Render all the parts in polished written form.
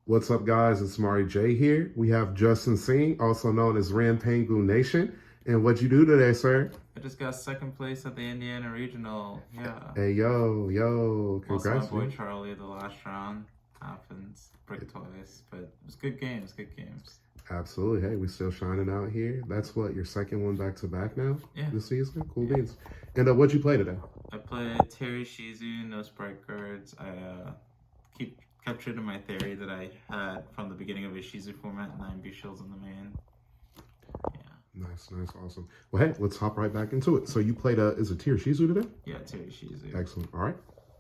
What's up, guys? It's Mari J here. We have Justin Singh, also known as Rampangu Nation. And what'd you do today, sir? I just got second place at the Indiana Regional. Yeah. Hey, yo, Also, my congrats, boy man. Charlie, the last round happens. Brick twice, but it was good games, good games. Absolutely. Hey, we're still shining out here. That's what, your second one back to back now Yeah. this season? Cool Yeah. beans. And what'd you play today? I played Tearlaments Ishizu, no sprite cards. I kept true to my theory that I had from the beginning of Ishizu format, 9 B shields in the main. Yeah. Nice, awesome. Well, hey, let's hop right back into it. So you played, is it Tier Shizu today? Yeah, Tearlaments Ishizu. Excellent. All right.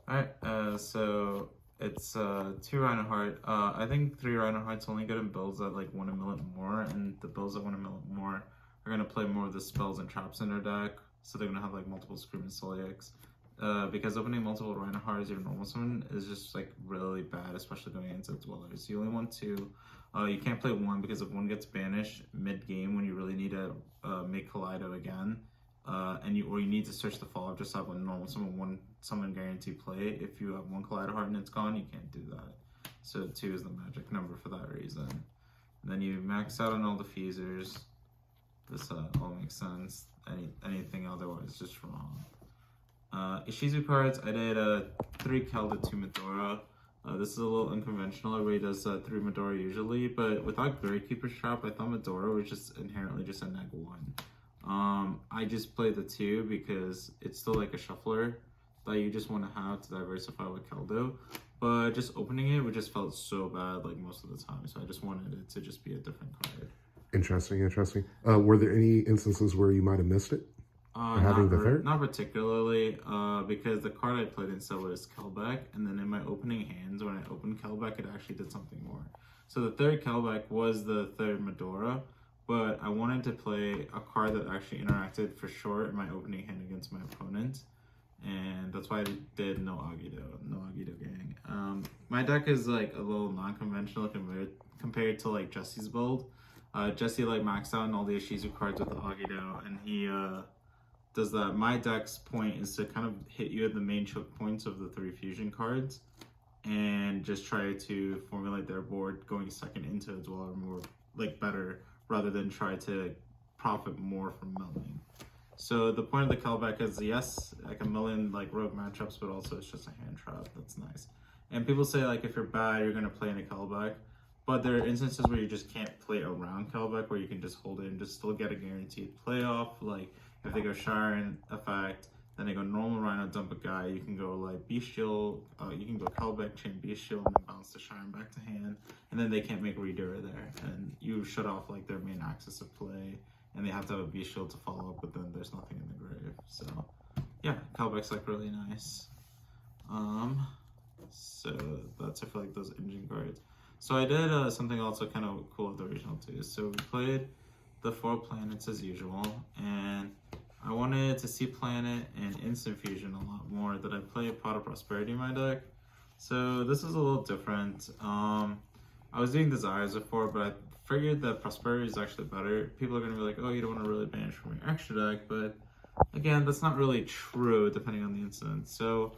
Alright, so it's 2 Reinhardt. I think 3 Reinhardt's only good in builds that like want to mill it more, and the builds that want to mill it more are gonna play more of the spells and traps in their deck. So they're gonna have like multiple Scream and Soliacs. Because opening multiple Reinhardt as your normal summon is just like really bad, especially going into Dwellers. You only want 2. You can't play 1 because if 1 gets banished mid-game when you really need to make Kaleido again, and you need to search the follow-up, just have a normal summon 1 summon guarantee play. If you have 1 Kaleido Heart and it's gone, you can't do that. So 2 is the magic number for that reason. And then you max out on all diffusers. This all makes sense. Anything otherwise is just wrong. Ishizu cards, I did 3 Kelda, 2 Medora. This is a little unconventional. Everybody does 3 Medora usually, but without Gravekeeper's Trap, I thought Medora was just inherently just a neg 1. I just played the 2 because it's still like a shuffler that you just want to have to diversify with Keldo. But just opening it, just felt so bad like most of the time, so I just wanted it to just be a different card. Interesting. Were there any instances where you might have missed it? Not particularly, because the card I played instead was Kelbeck, and then in my opening hands, when I opened Kelbeck, it actually did something more. So the 3rd Kelbeck was the 3rd Medora, but I wanted to play a card that actually interacted for short in my opening hand against my opponent, and that's why I did no Agido gang. My deck is like a little non-conventional compared to like Jesse's build. Jesse like maxed out on all the Ishizu cards with the Agido, and he does that. My deck's point is to kind of hit you at the main choke points of the 3 fusion cards and just try to formulate their board going second into a Dweller more like better rather than try to profit more from milling. So the point of the Kelbeck is, yes, I can mill in like rogue matchups, but also it's just a hand trap. That's nice. And people say like if you're bad, you're gonna play in a Kelbeck. But there are instances where you just can't play around Kelbeck, where you can just hold it and just still get a guaranteed playoff. Like if they go Sharon effect, then they go normal Rhino, dump a guy, you can go like Beast Shield, you can go Kelbeck, chain Beast Shield, and then bounce the Sharon back to hand. And then they can't make Redura there. And you shut off like their main axis of play, and they have to have a Beast Shield to follow up, but then there's nothing in the grave. So yeah, Kelbeck's like really nice. So that's it for like those engine cards. So I did something also kind of cool at the regional too. So we played the 4 planets as usual, and I wanted to see planet and instant fusion a lot more. That I play Pot of Prosperity in my deck. So this is a little different. I was doing Desires before, but I figured that Prosperity is actually better. People are gonna be like, oh, you don't want to really banish from your extra deck, but again, that's not really true depending on the instance. So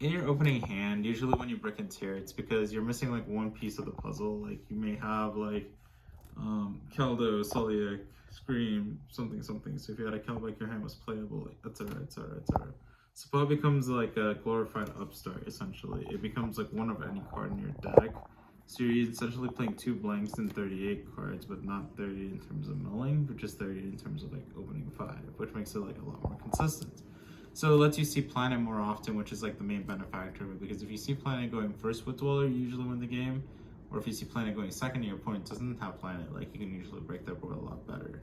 in your opening hand, usually when you brick and tear, it's because you're missing like 1 piece of the puzzle. Like you may have like Keldo, Soliak, Scream, something. So if you had a Kelbeck, your hand was playable, etc. So Pot becomes like a glorified upstart, essentially. It becomes like 1 of any card in your deck. So you're essentially playing 2 blanks and 38 cards, but not 30 in terms of milling, but just 30 in terms of like opening 5, which makes it like a lot more consistent. So it lets you see Planet more often, which is like the main benefactor of it, because if you see Planet going first with Dweller, you usually win the game. Or if you see Planet going second and your opponent doesn't have Planet, like you can usually break their board a lot better.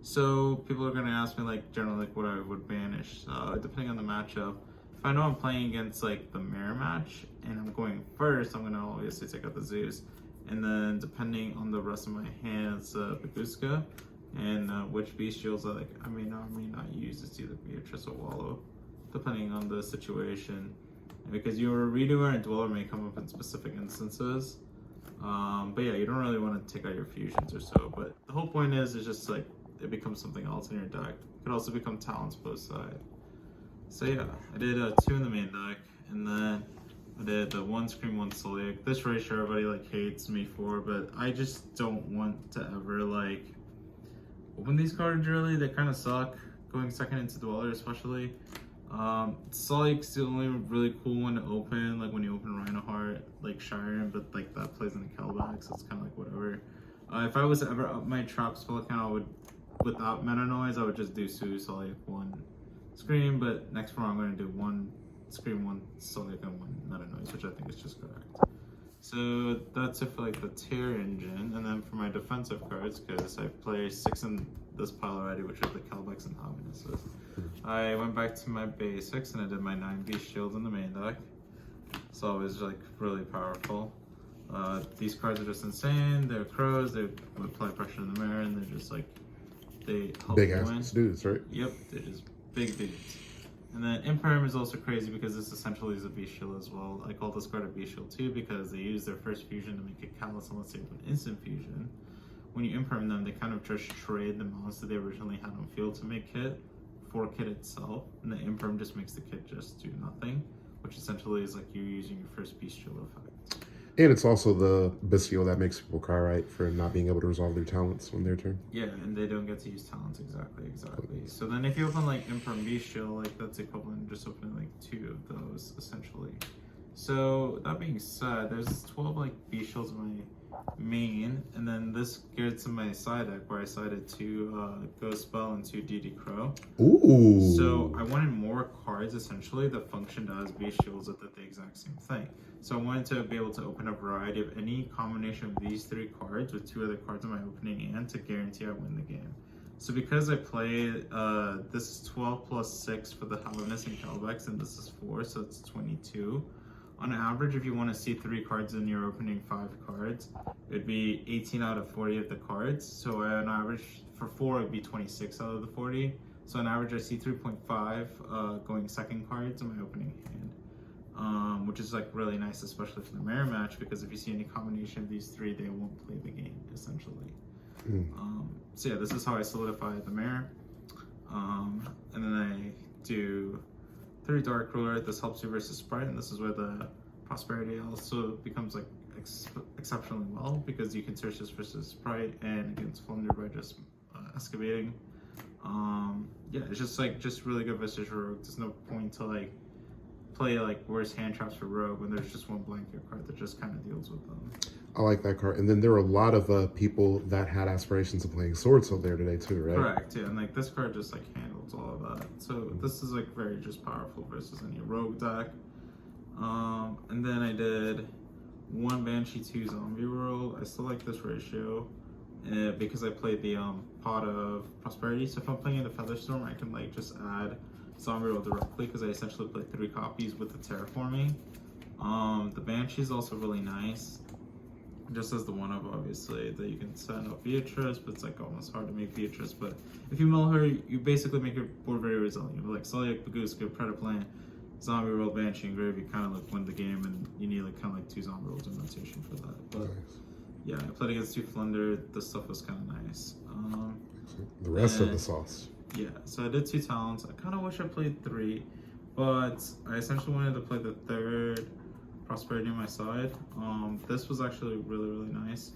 So people are going to ask me like generally like what I would banish, depending on the matchup. If I know I'm playing against like the mirror match and I'm going first, I'm going to obviously take out the Zeus. And then depending on the rest of my hands, Baguska, and which Beast Shields I may not use. It's either Beatrice or Wallow, depending on the situation. And because your Redoer and Dweller may come up in specific instances. But yeah, you don't really want to take out your fusions or so. But the whole point is just like it becomes something else in your deck. It could also become talents both side. So yeah, I did 2 in the main deck, and then I did the one Scream, one Solic. This ratio everybody like hates me for, but I just don't want to ever like open these cards really. They kind of suck. Going second into Dweller especially. Solic's the only really cool one to open, like when you open Rhinoheart, like Shiren, but like that plays in the Kelback, so it's kind of like whatever. If I was to ever up my trap spell account, I would, without Meta Noise, I would just do Solic, one Scream, but next round I'm going to do one Scream, one Solic, and one Meta Noise, which I think is just correct. So that's it for like the tier engine, and then for my defensive cards, because I play 6 in this pile already, which are the Kelbecks and Hominuses. I went back to my basics and I did my 9V shield in the main deck. It's always like really powerful. These cards are just insane. They're crows, they apply pressure in the mirror, and they're just like, they help Big you ass win. dudes, right? Yep, they're just big dudes. And then Imperm is also crazy because this essentially is a Beast Shield as well. I call this card a Beast Shield too because they use their first fusion to make it callous unless they have an instant fusion. When you Imperm them, they kind of just trade the mounts that they originally had on field to make kit for kit itself. And the Imperm just makes the kit just do nothing, which essentially is like you using your first Beast Shield effect. And it's also the Bestial that makes people cry, right? For not being able to resolve their talents when their turn. Yeah, and they don't get to use talents, exactly. So then if you open like Imperm Beast Shield, like that's equivalent to just opening like 2 of those, essentially. So that being said, there's 12 like Beast Shields in my main, and then this gets in my side deck where I sided 2 Ghost Spell and 2 DD Crow. Ooh. So I wanted more cards essentially that functioned as Beast Shields that did the exact same thing. So I wanted to be able to open a variety of any combination of these 3 cards with 2 other cards in my opening hand to guarantee I win the game. So because I play, this is 12 plus 6 for the Hellenis and Kelbecks, and this is 4, so it's 22. On average, if you want to see 3 cards in your opening 5 cards, it would be 18 out of 40 of the cards. So on average, for 4, it would be 26 out of the 40. So on average, I see 3.5 going second cards in my opening hand, which is like really nice, especially for the mirror match, because if you see any combination of these 3, they won't play the game, essentially. So yeah, this is how I solidify the mirror. And then I do 3 Dark Ruler. This helps you versus Sprite, and this is where the Prosperity also becomes like exceptionally well, because you can search this versus Sprite and against Flunder by just excavating. Yeah, it's just really good versus Rogue. There's no point to like play like worse hand traps for Rogue when there's just one blanket card that just kind of deals with them. I like that card. And then there were a lot of people that had aspirations of playing Sword Soul there today too, right? Correct, yeah, and like this card just like handles all of that. So this is like very just powerful versus any Rogue deck. And then I did 1 Banshee, 2 Zombie Roll. I still like this ratio because I played the Pot of Prosperity. So if I'm playing in the Featherstorm, I can like just add Zombie Roll directly because I essentially play 3 copies with the Terraforming. The Banshee is also really nice, just as the 1-of obviously, that you can send up Beatrice, but it's like almost hard to make Beatrice. But if you mill her, you basically make your board very resilient. You have like Solic, Bagooska, Predaplant, Zombie Roll, Banshee, and Grave. You kind of like win the game, and you need like kind of like 2 Zombie Rolls in rotation for that. But yeah, I played against 2 Flunder. This stuff was kind of nice. The rest of the sauce. Yeah, so I did 2 talents. I kind of wish I played 3, but I essentially wanted to play the 3rd Prosperity on my side. This was actually really nice.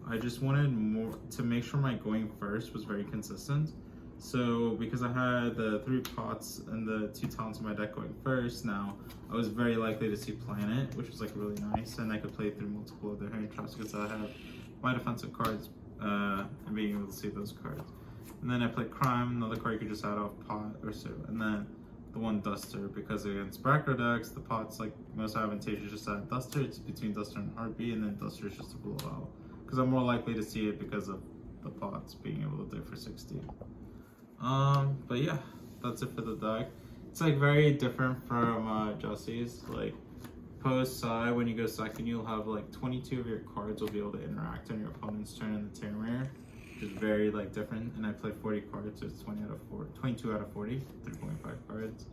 I just wanted more to make sure my going first was very consistent. So because I had the 3 pots and the 2 talents in my deck going first, now I was very likely to see Planet, which was like really nice, and I could play through multiple other hand traps because I have my defensive cards and being able to see those cards. And then I played Crime, another card you could just add off pot or so, and then the 1 Duster, because against Bracker decks, the pot's like most advantageous just to add Duster. It's between Duster and Heartbeat, and then Duster is just to blow out, because I'm more likely to see it because of the pots being able to do it for 60. But yeah, that's it for the deck. It's like very different from Jesse's. Like post side, when you go second, you'll have like 22 of your cards will be able to interact on your opponent's turn in the Tearlaments, which is very like different. And I play 40 cards, so it's 22 out of 40, 3.5 cards.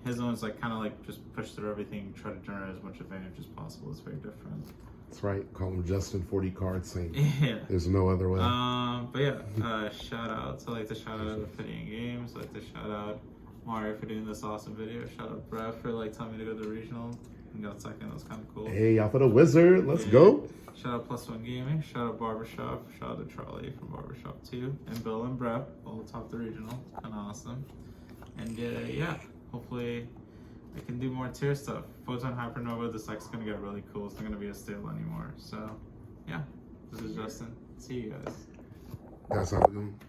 His one's like kind of like just push through everything, try to generate as much advantage as possible. It's very different. That's right. Call him Justin 40 card Singh. Yeah. There's no other way. But yeah, shout out. So I like to shout out Opinion Games. I like to shout out Mario for doing this awesome video. Shout out Brett for like telling me to go to the regional. and got second. That was kind of cool. Hey, y'all for the wizard. Let's go. Shout out Plus One Gaming. Shout out Barbershop. Shout out to Charlie from Barbershop 2. And Bill and Brett, all top the regional. Kind of awesome. And yeah, hopefully I can do more tier stuff. Photon Hypernova, this deck's going to get really cool. It's not going to be a stale anymore. So yeah, this is Justin. See you guys. That's how we're doing.